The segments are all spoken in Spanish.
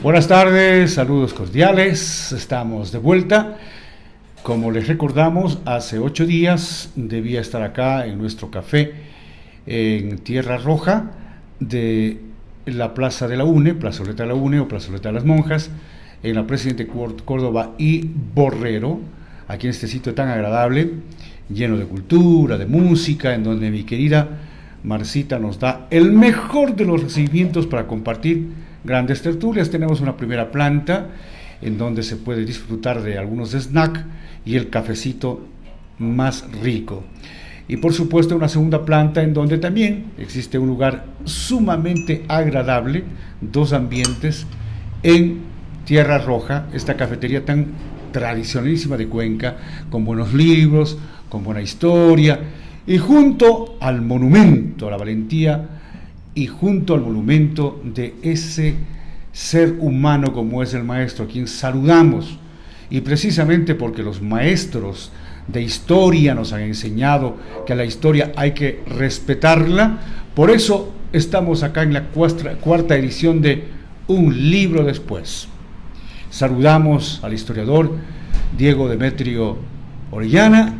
Buenas tardes, saludos cordiales, estamos de vuelta. Como les recordamos, hace 8 días debía estar acá en nuestro café en Tierra Roja de la Plaza de la UNE, Plazoleta de la UNE o Plazoleta de las Monjas, en la Presidente Córdoba y Borrero, aquí en este sitio tan agradable, lleno de cultura, de música, en donde mi querida Marcita nos da el mejor de los recibimientos para compartir grandes tertulias. Tenemos una primera planta en donde se puede disfrutar de algunos snacks y el cafecito más rico. Y por supuesto una segunda planta en donde también existe un lugar sumamente agradable, dos ambientes en Tierra Roja, esta cafetería tan tradicionalísima de Cuenca, con buenos libros, con buena historia, y junto al monumento a la valentía y junto al monumento de ese ser humano como es el maestro, a quien saludamos, y precisamente porque los maestros de historia nos han enseñado que a la historia hay que respetarla, por eso estamos acá en la cuarta edición de Un Libro Después. Saludamos al historiador Diego Demetrio Orellana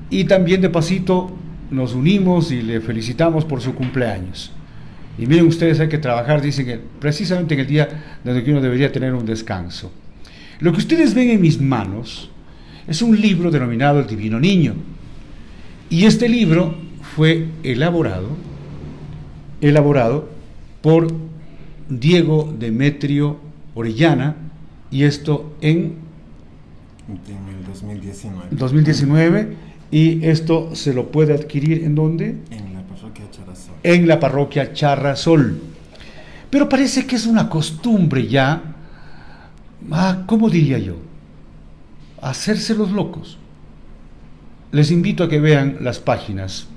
y también de pasito nos unimos y le felicitamos por su cumpleaños. Y miren ustedes, hay que trabajar, dicen que precisamente en el día donde uno debería tener un descanso. Lo que ustedes ven en mis manos es un libro denominado El Divino Niño. Y este libro fue elaborado por Diego Demetrio Orellana, y esto en 2019, y esto se lo puede adquirir ¿en dónde? En la parroquia Charrazol. En la parroquia Charrazol. Pero parece que es una costumbre ya, ¿cómo diría yo? Hacerse los locos. Les invito a que vean las páginas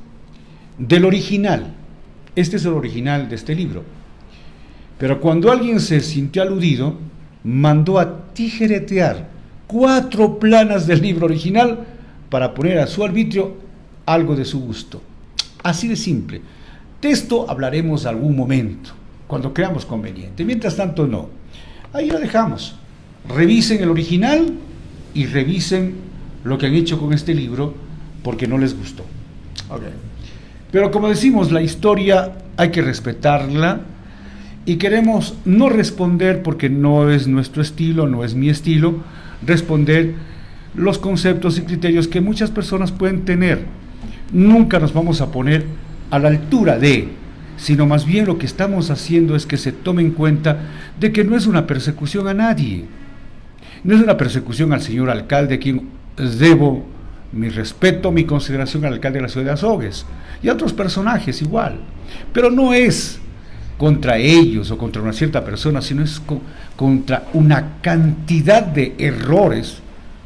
del original. Este es el original de este libro. Pero cuando alguien se sintió aludido, mandó a tijeretear 4 planas del libro original para poner a su arbitrio algo de su gusto. Así de simple. De esto hablaremos algún momento, cuando creamos conveniente. Mientras tanto, no. Ahí lo dejamos. Revisen el original y revisen lo que han hecho con este libro, porque no les gustó. Okay. Pero como decimos, la historia hay que respetarla, y queremos no responder, porque no es nuestro estilo, no es mi estilo, responder los conceptos y criterios que muchas personas pueden tener. Nunca nos vamos a poner a la altura de, sino más bien lo que estamos haciendo es que se tome en cuenta de que no es una persecución a nadie, no es una persecución al señor alcalde, a quien debo mi respeto, mi consideración al alcalde de la ciudad de Azogues, y a otros personajes igual, pero no es contra ellos o contra una cierta persona, sino es contra una cantidad de errores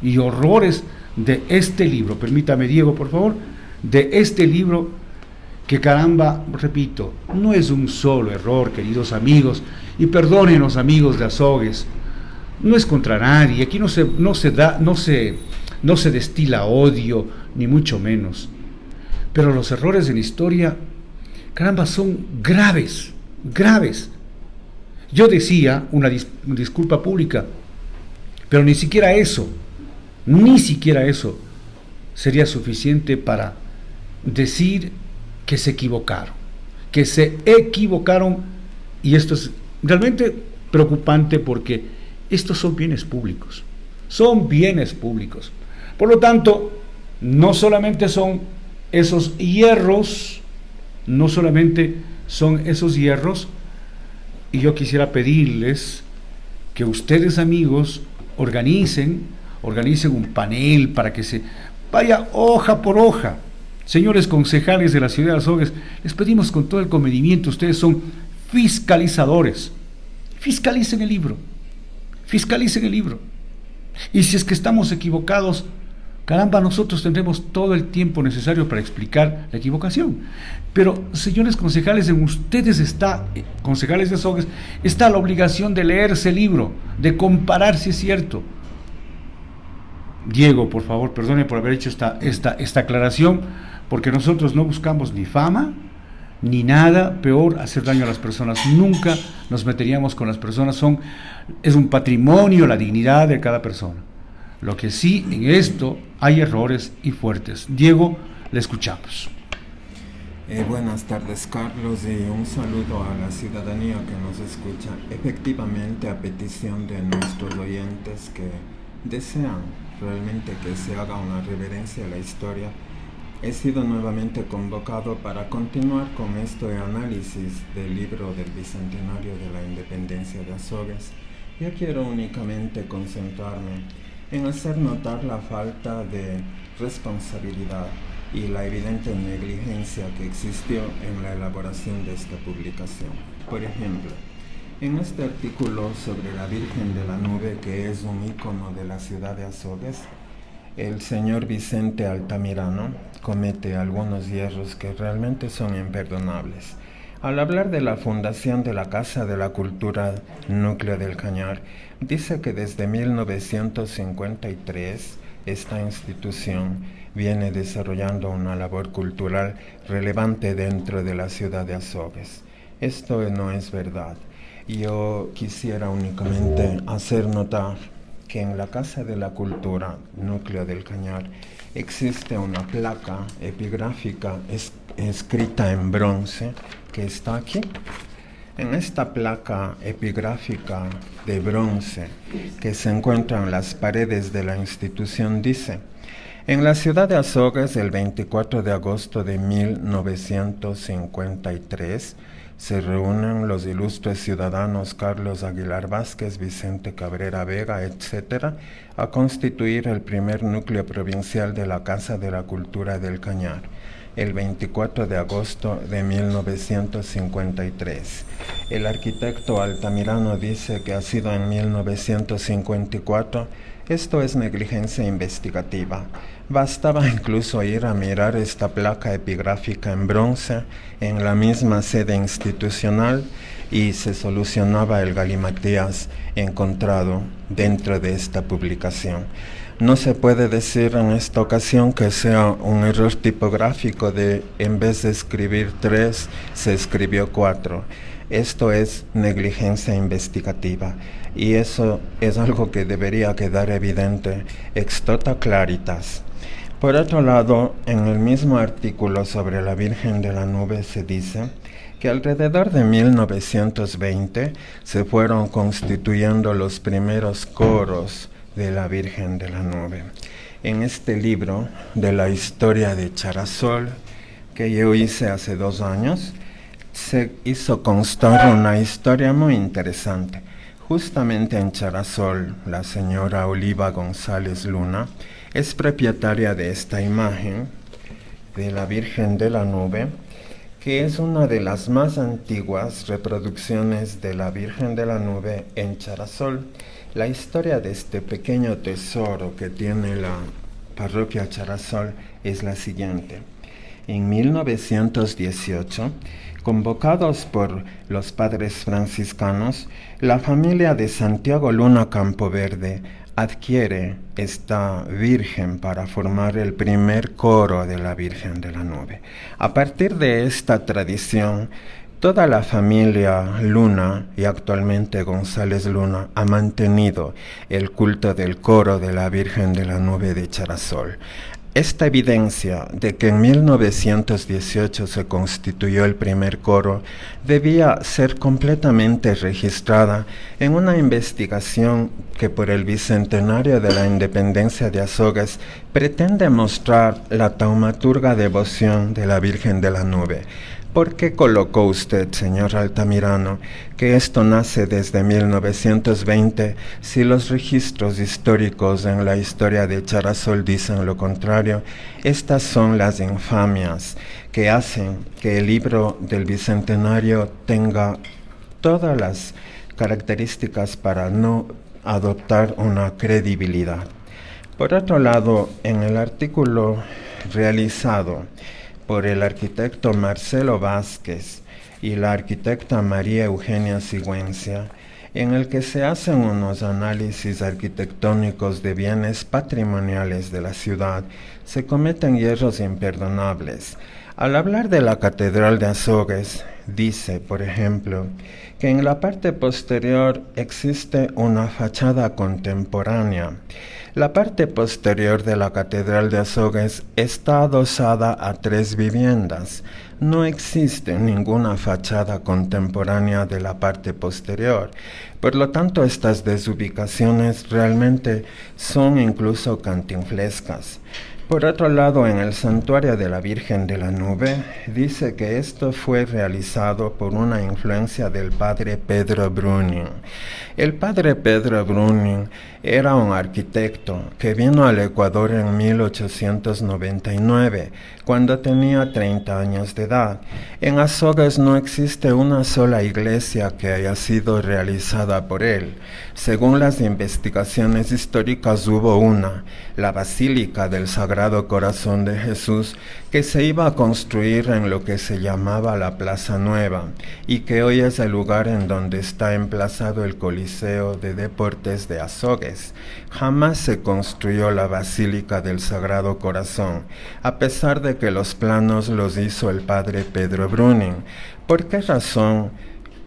y horrores de este libro. Permítame, Diego, por favor, de este libro, que caramba, repito, no es un solo error, queridos amigos, y perdónenos, amigos de Azogues, no es contra nadie, aquí no se destila odio, ni mucho menos, pero los errores en la historia, caramba, son graves. Yo decía una disculpa pública, pero ni siquiera eso sería suficiente para decir que se equivocaron, y esto es realmente preocupante, porque estos son bienes públicos, por lo tanto, no solamente son esos hierros, y yo quisiera pedirles que ustedes, amigos, organicen un panel para que se vaya hoja por hoja. Señores concejales de la ciudad de Azogues, les pedimos con todo el comedimiento, ustedes son fiscalizadores, fiscalicen el libro, y si es que estamos equivocados, caramba, nosotros tendremos todo el tiempo necesario para explicar la equivocación. Pero, señores concejales, en ustedes concejales de Azogues, está la obligación de leerse el libro, de comparar si es cierto. Diego, por favor, perdone por haber hecho esta aclaración, porque nosotros no buscamos ni fama, ni nada peor hacer daño a las personas. Nunca nos meteríamos con las personas, es un patrimonio la dignidad de cada persona. Lo que sí, en esto hay errores y fuertes. Diego, le escuchamos. Buenas tardes, Carlos, y un saludo a la ciudadanía que nos escucha. Efectivamente, a petición de nuestros oyentes que desean realmente que se haga una reverencia a la historia, he sido nuevamente convocado para continuar con este análisis del libro del Bicentenario de la Independencia de Azogues. Yo quiero únicamente concentrarme en hacer notar la falta de responsabilidad y la evidente negligencia que existió en la elaboración de esta publicación. Por ejemplo, en este artículo sobre la Virgen de la Nube, que es un ícono de la ciudad de Azogues, el señor Vicente Altamirano comete algunos hierros que realmente son imperdonables. Al hablar de la fundación de la Casa de la Cultura Núcleo del Cañar, dice que desde 1953 esta institución viene desarrollando una labor cultural relevante dentro de la ciudad de Azogues. Esto no es verdad. Yo quisiera únicamente hacer notar que en la Casa de la Cultura Núcleo del Cañar existe una placa epigráfica escrita en bronce que está aquí. En esta placa epigráfica de bronce que se encuentra en las paredes de la institución dice: en la ciudad de Azogues, el 24 de agosto de 1953, se reúnen los ilustres ciudadanos Carlos Aguilar Vázquez, Vicente Cabrera Vega, etc., a constituir el primer núcleo provincial de la Casa de la Cultura del Cañar, el 24 de agosto de 1953. El arquitecto Altamirano dice que ha sido en 1954. Esto es negligencia investigativa. Bastaba incluso ir a mirar esta placa epigráfica en bronce en la misma sede institucional y se solucionaba el galimatías encontrado dentro de esta publicación. No se puede decir en esta ocasión que sea un error tipográfico de en vez de escribir 3, se escribió 4. Esto es negligencia investigativa y eso es algo que debería quedar evidente ex tota claritas. Por otro lado, en el mismo artículo sobre la Virgen de la Nube se dice que alrededor de 1920 se fueron constituyendo los primeros coros de la Virgen de la Nube. En este libro de la historia de Charasol, que yo hice hace 2 años, se hizo constar una historia muy interesante. Justamente en Charasol, la señora Oliva González Luna es propietaria de esta imagen de la Virgen de la Nube, que es una de las más antiguas reproducciones de la Virgen de la Nube en Charasol. La historia de este pequeño tesoro que tiene la parroquia Charasol es la siguiente. En 1918, convocados por los padres franciscanos, la familia de Santiago Luna Campoverde adquiere esta Virgen para formar el primer coro de la Virgen de la Nube. A partir de esta tradición, toda la familia Luna y actualmente González Luna ha mantenido el culto del coro de la Virgen de la Nube de Charasol. Esta evidencia de que en 1918 se constituyó el primer coro debía ser completamente registrada en una investigación que por el Bicentenario de la Independencia de Azogues pretende mostrar la taumaturga devoción de la Virgen de la Nube. ¿Por qué colocó usted, señor Altamirano, que esto nace desde 1920 si los registros históricos en la historia de Charasol dicen lo contrario? Estas son las infamias que hacen que el libro del Bicentenario tenga todas las características para no adoptar una credibilidad. Por otro lado, en el artículo realizado por el arquitecto Marcelo Vázquez y la arquitecta María Eugenia Sigüencia, en el que se hacen unos análisis arquitectónicos de bienes patrimoniales de la ciudad, se cometen hierros imperdonables. Al hablar de la Catedral de Azogues, dice, por ejemplo, que en la parte posterior existe una fachada contemporánea. La parte posterior de la Catedral de Azogues está adosada a 3 viviendas. No existe ninguna fachada contemporánea de la parte posterior. Por lo tanto, estas desubicaciones realmente son incluso cantinflescas. Por otro lado, en el santuario de la Virgen de la Nube, dice que esto fue realizado por una influencia del padre Pedro Bruning. El padre Pedro Bruning era un arquitecto que vino al Ecuador en 1899, cuando tenía 30 años de edad. En Azogues no existe una sola iglesia que haya sido realizada por él. Según las investigaciones históricas, hubo una, la Basílica del Sagrado Corazón de Jesús, que se iba a construir en lo que se llamaba la Plaza Nueva y que hoy es el lugar en donde está emplazado el Coliseo de Deportes de Azogues. Jamás se construyó la Basílica del Sagrado Corazón, a pesar de que los planos los hizo el padre Pedro Bruning. ¿Por qué razón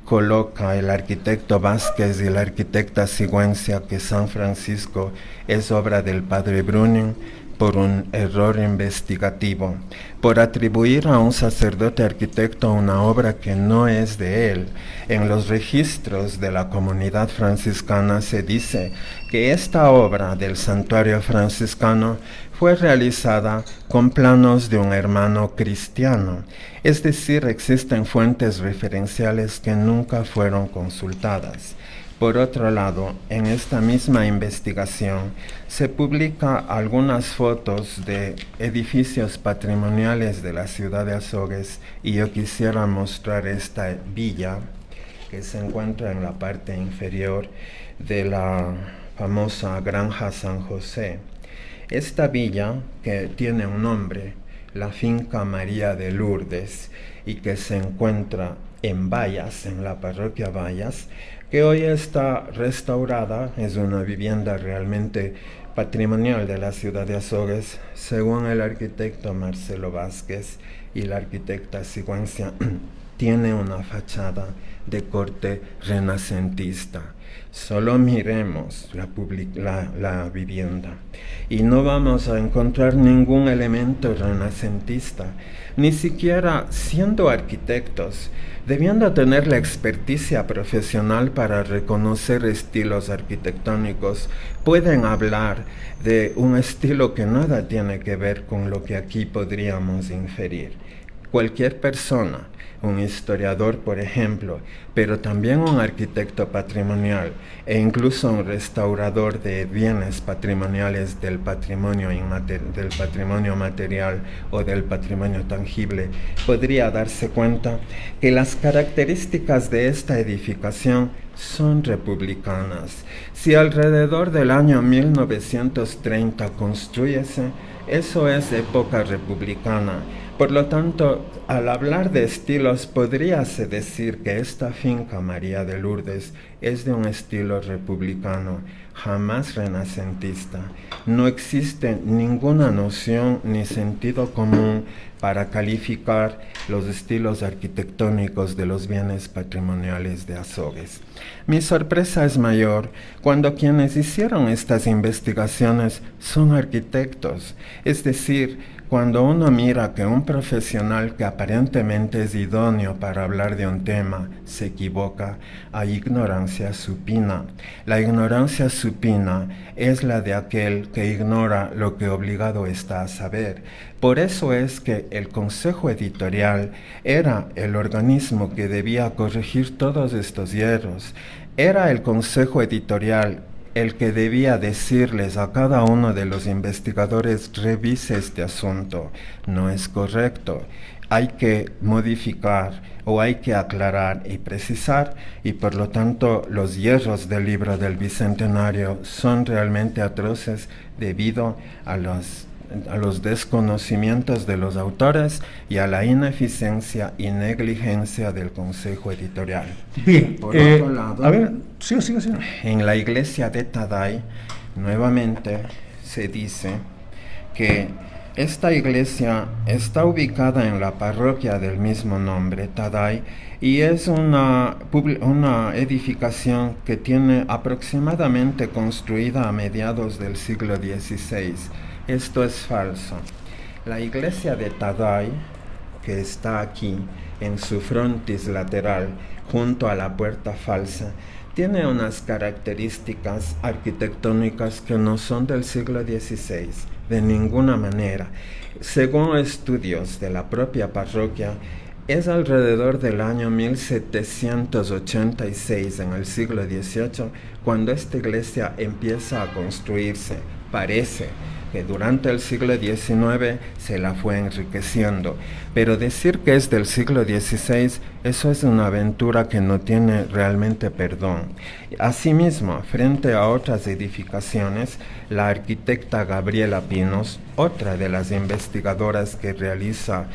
coloca el arquitecto Vázquez y la arquitecta Sigüenza que San Francisco es obra del padre Bruning? Por un error investigativo, por atribuir a un sacerdote arquitecto una obra que no es de él. En los registros de la comunidad franciscana se dice que esta obra del santuario franciscano fue realizada con planos de un hermano cristiano, es decir, existen fuentes referenciales que nunca fueron consultadas. Por otro lado, en esta misma investigación se publica algunas fotos de edificios patrimoniales de la ciudad de Azogues y yo quisiera mostrar esta villa que se encuentra en la parte inferior de la famosa Granja San José. Esta villa, que tiene un nombre, la Finca María de Lourdes, y que se encuentra en Vallas, en la parroquia Vallas, que hoy está restaurada, es una vivienda realmente patrimonial de la ciudad de Azogues, según el arquitecto Marcelo Vázquez y la arquitecta Sigüenza, tiene una fachada de corte renacentista. Solo miremos la vivienda y no vamos a encontrar ningún elemento renacentista, ni siquiera siendo arquitectos, debiendo tener la experticia profesional para reconocer estilos arquitectónicos, pueden hablar de un estilo que nada tiene que ver con lo que aquí podríamos inferir. Cualquier persona, un historiador por ejemplo, pero también un arquitecto patrimonial e incluso un restaurador de bienes patrimoniales del patrimonio material o del patrimonio tangible, podría darse cuenta que las características de esta edificación son republicanas. Si alrededor del año 1930 construyese, eso es época republicana. Por lo tanto, al hablar de estilos, podríase decir que esta finca María de Lourdes es de un estilo republicano, jamás renacentista. No existe ninguna noción ni sentido común para calificar los estilos arquitectónicos de los bienes patrimoniales de Azogues. Mi sorpresa es mayor cuando quienes hicieron estas investigaciones son arquitectos, es decir, cuando uno mira que un profesional que aparentemente es idóneo para hablar de un tema se equivoca, hay ignorancia supina. La ignorancia supina es la de aquel que ignora lo que obligado está a saber. Por eso es que el Consejo Editorial era el organismo que debía corregir todos estos hierros. Era el Consejo Editorial el que debía decirles a cada uno de los investigadores: revise este asunto, no es correcto, hay que modificar o hay que aclarar y precisar, y por lo tanto los hierros del libro del Bicentenario son realmente atroces debido a los desconocimientos de los autores y a la ineficiencia y negligencia del Consejo Editorial. Bien, por otro lado, a ver, siga. En la iglesia de Taday, nuevamente se dice que Esta iglesia está ubicada en la parroquia del mismo nombre, Taday, y es una edificación que tiene aproximadamente construida a mediados del siglo XVI. Esto es falso. La iglesia de Taday, que está aquí en su frontis lateral, junto a la puerta falsa, tiene unas características arquitectónicas que no son del siglo XVI, de ninguna manera. Según estudios de la propia parroquia, es alrededor del año 1786, en el siglo XVIII, cuando esta iglesia empieza a construirse. Parece que durante el siglo XIX se la fue enriqueciendo, pero decir que es del siglo XVI, eso es una aventura que no tiene realmente perdón. Asimismo, frente a otras edificaciones, la arquitecta Gabriela Pinos, otra de las investigadoras que realiza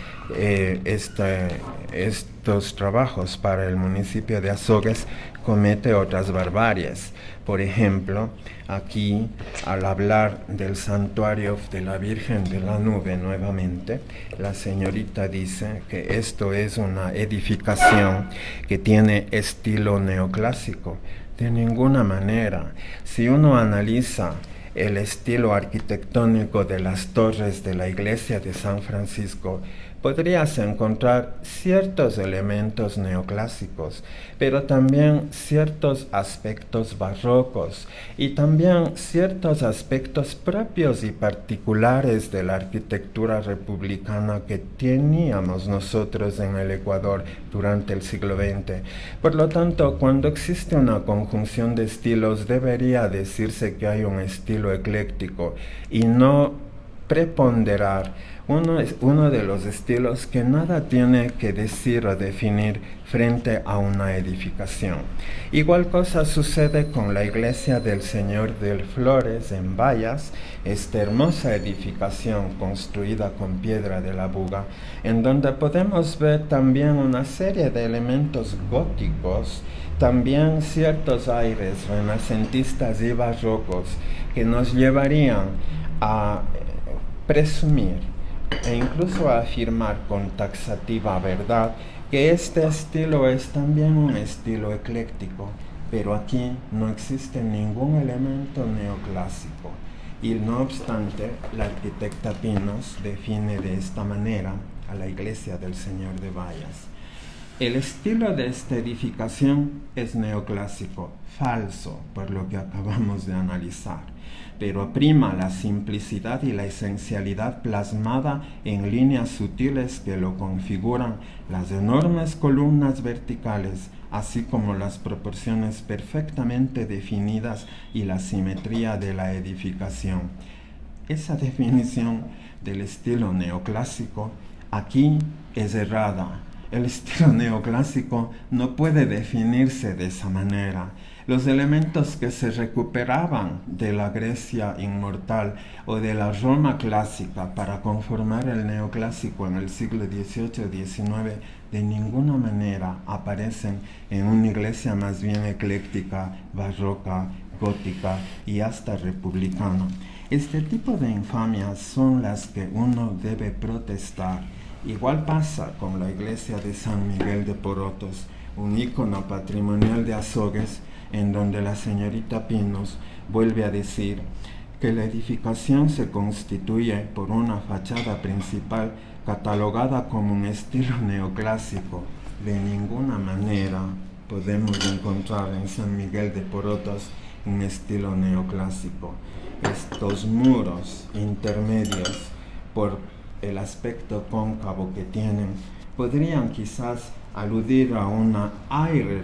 estos trabajos para el municipio de Azogues, comete otras barbaries. Por ejemplo, aquí, al hablar del santuario de la Virgen de la Nube nuevamente, la señorita dice que esto es una edificación que tiene estilo neoclásico. De ninguna manera. Si uno analiza el estilo arquitectónico de las torres de la iglesia de San Francisco, podrías encontrar ciertos elementos neoclásicos, pero también ciertos aspectos barrocos y también ciertos aspectos propios y particulares de la arquitectura republicana que teníamos nosotros en el Ecuador durante el siglo XX. Por lo tanto, cuando existe una conjunción de estilos, debería decirse que hay un estilo ecléctico y no preponderar uno de los estilos que nada tiene que decir o definir frente a una edificación. Igual cosa sucede con la iglesia del Señor del Flores en Bayas, esta hermosa edificación construida con piedra de la Buga, en donde podemos ver también una serie de elementos góticos, también ciertos aires renacentistas y barrocos que nos llevarían a presumir e incluso a afirmar con taxativa verdad que este estilo es también un estilo ecléctico, pero aquí no existe ningún elemento neoclásico. Y no obstante, la arquitecta Pinos define de esta manera a la iglesia del Señor de Bayas. El estilo de esta edificación es neoclásico, falso, por lo que acabamos de analizar, pero prima la simplicidad y la esencialidad plasmada en líneas sutiles que lo configuran, las enormes columnas verticales, así como las proporciones perfectamente definidas y la simetría de la edificación. Esa definición del estilo neoclásico aquí es errada. El estilo neoclásico no puede definirse de esa manera. Los elementos que se recuperaban de la Grecia inmortal o de la Roma clásica para conformar el neoclásico en el siglo XVIII-XIX de ninguna manera aparecen en una iglesia más bien ecléctica, barroca, gótica y hasta republicana. Este tipo de infamias son las que uno debe protestar. Igual pasa con la iglesia de San Miguel de Porotos, un ícono patrimonial de Azogues, en donde la señorita Pinos vuelve a decir que la edificación se constituye por una fachada principal catalogada como un estilo neoclásico. De ninguna manera podemos encontrar en San Miguel de Porotos un estilo neoclásico. Estos muros intermedios, por el aspecto cóncavo que tienen, podrían quizás aludir a un aire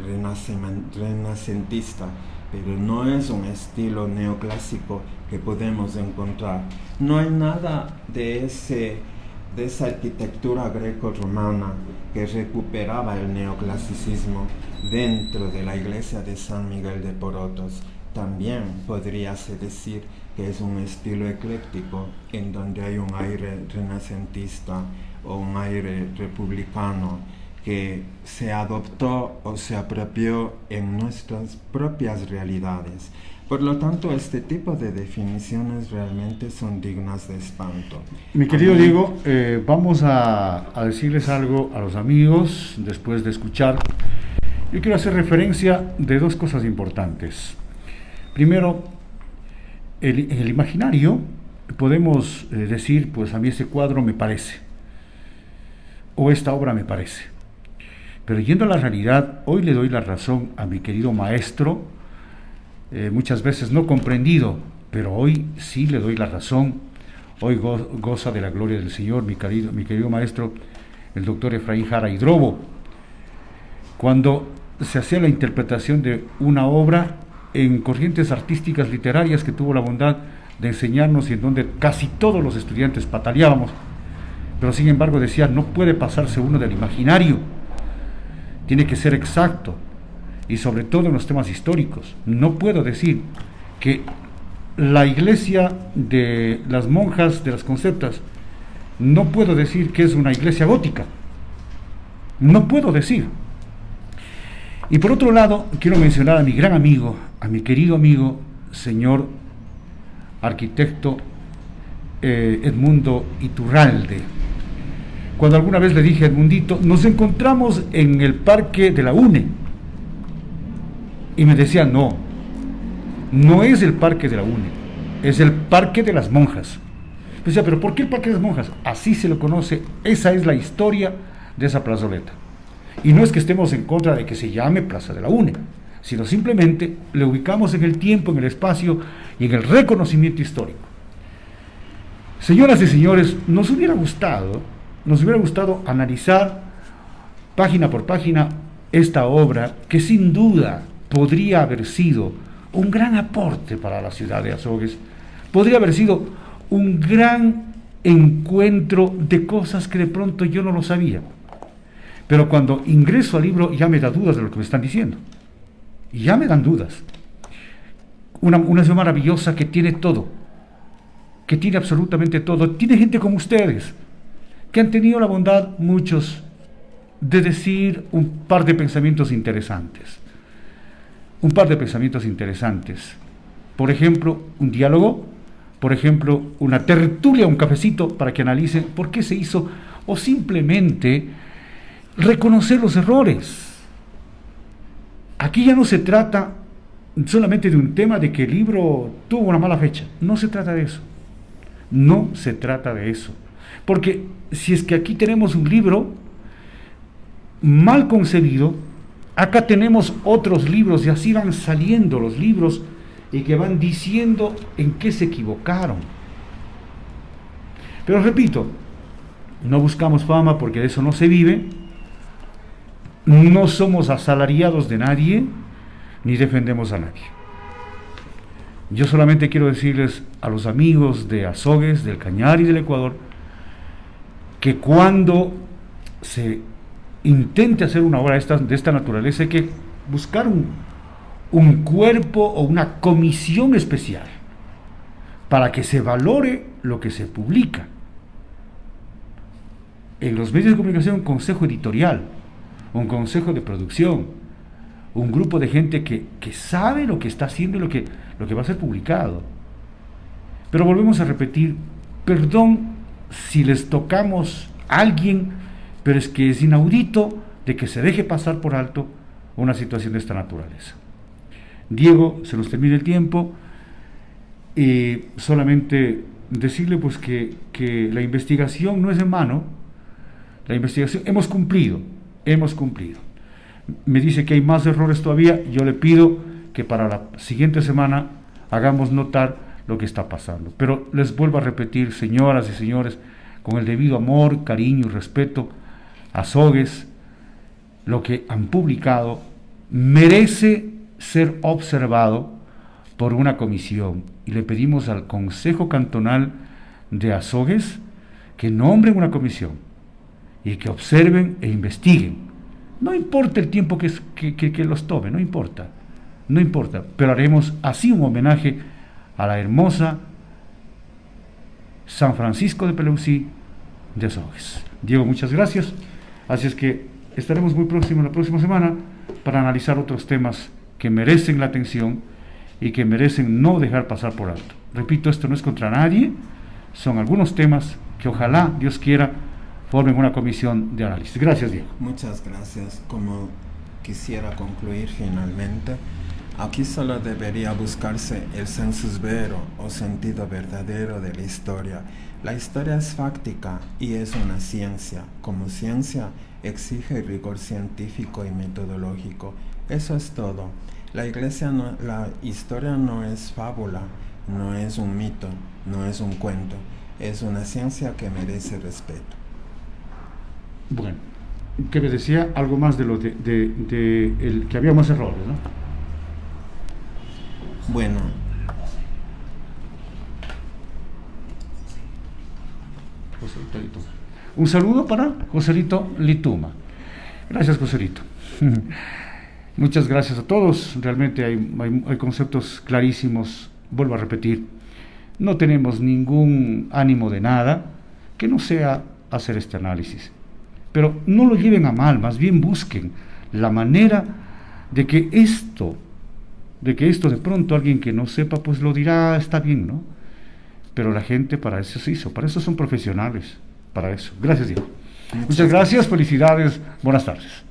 renacentista, pero no es un estilo neoclásico que podemos encontrar. No hay nada de esa arquitectura greco-romana que recuperaba el neoclasicismo dentro de la iglesia de San Miguel de Porotos. También podríase decir que es un estilo ecléctico en donde hay un aire renacentista o un aire republicano que se adoptó o se apropió en nuestras propias realidades. Por lo tanto, este tipo de definiciones realmente son dignas de espanto. Mi querido Diego, vamos a decirles algo a los amigos después de escuchar. Yo quiero hacer referencia de dos cosas importantes. Primero, en el imaginario podemos decir, pues a mí ese cuadro me parece, o esta obra me parece. Pero yendo a la realidad, hoy le doy la razón a mi querido maestro, muchas veces no comprendido, pero hoy sí le doy la razón. Hoy goza de la gloria del Señor mi querido maestro, el doctor Efraín Jara Hidrobo, cuando se hacía la interpretación de una obra en corrientes artísticas literarias que tuvo la bondad de enseñarnos y en donde casi todos los estudiantes pataleábamos, pero sin embargo decía, no puede pasarse uno del imaginario, tiene que ser exacto, y sobre todo en los temas históricos. No puedo decir que la iglesia de las monjas de las Conceptas, no puedo decir que es una iglesia gótica, no puedo decir. Y por otro lado, quiero mencionar a mi gran amigo, a mi querido amigo, señor arquitecto Edmundo Iturralde. Cuando alguna vez le dije a Edmundito, nos encontramos en el parque de la UNE, y me decía, no es el parque de la UNE, es el parque de las monjas. Yo decía, pero ¿por qué el parque de las monjas? Así se lo conoce, esa es la historia de esa plazoleta. Y no es que estemos en contra de que se llame Plaza de la UNE, sino simplemente le ubicamos en el tiempo, en el espacio y en el reconocimiento histórico. Señoras y señores, nos hubiera gustado analizar página por página esta obra que sin duda podría haber sido un gran aporte para la ciudad de Azogues, podría haber sido un gran encuentro de cosas que de pronto yo no lo sabía. Pero cuando ingreso al libro ya me da dudas de lo que me están diciendo. Y ya me dan dudas. Una ciudad maravillosa que tiene todo, que tiene absolutamente todo. Tiene gente como ustedes, que han tenido la bondad, muchos, de decir un par de pensamientos interesantes. Un par de pensamientos interesantes. Por ejemplo, un diálogo, por ejemplo, una tertulia, un cafecito para que analicen por qué se hizo, o simplemente reconocer los errores. Aquí ya no se trata solamente de un tema de que el libro tuvo una mala fecha. No se trata de eso. No se trata de eso. Porque si es que aquí tenemos un libro mal concebido, acá tenemos otros libros y así van saliendo los libros y que van diciendo en qué se equivocaron. Pero repito, no buscamos fama porque de eso no se vive. No somos asalariados de nadie, ni defendemos a nadie. Yo solamente quiero decirles a los amigos de Azogues, del Cañar y del Ecuador, que cuando se intente hacer una obra de esta naturaleza hay que buscar un cuerpo o una comisión especial para que se valore lo que se publica. En los medios de comunicación, un consejo editorial, un consejo de producción, un grupo de gente que sabe lo que está haciendo y lo que va a ser publicado. Pero volvemos a repetir, perdón si les tocamos a alguien, pero es que es inaudito de que se deje pasar por alto una situación de esta naturaleza. Diego, se nos termina el tiempo, y solamente decirle pues que la investigación no es en vano. La investigación, hemos cumplido. Me dice que hay más errores todavía. Yo le pido que para la siguiente semana hagamos notar lo que está pasando. Pero les vuelvo a repetir, señoras y señores, con el debido amor, cariño y respeto, Azogues, lo que han publicado merece ser observado por una comisión. Y le pedimos al Consejo Cantonal de Azogues que nombren una comisión y que observen e investiguen. No importa el tiempo que los tome, no importa, pero haremos así un homenaje a la hermosa San Francisco de Peleusí de Azogues. Diego, muchas gracias. Así es que estaremos muy próximos la próxima semana para analizar otros temas que merecen la atención y que merecen no dejar pasar por alto. Repito, esto no es contra nadie, son algunos temas que ojalá, Dios quiera, formen una comisión de análisis. Gracias, Diego. Muchas gracias. Como quisiera concluir finalmente, aquí solo debería buscarse el sensus vero o sentido verdadero de la historia. La historia es fáctica y es una ciencia. Como ciencia, exige rigor científico y metodológico. Eso es todo. La historia no es fábula, no es un mito, no es un cuento. Es una ciencia que merece respeto. Bueno, que me decía algo más de lo el que había más errores, ¿no? Bueno, Joselito Lituma. Un saludo para Joselito Lituma. Gracias, Joselito. Muchas gracias a todos. Realmente hay conceptos clarísimos. Vuelvo a repetir, no tenemos ningún ánimo de nada que no sea hacer este análisis. Pero no lo lleven a mal, más bien busquen la manera de que esto de pronto alguien que no sepa, pues lo dirá, está bien, ¿no? Pero la gente para eso se hizo, para eso son profesionales, para eso. Gracias, Diego. Muchas gracias, felicidades, buenas tardes.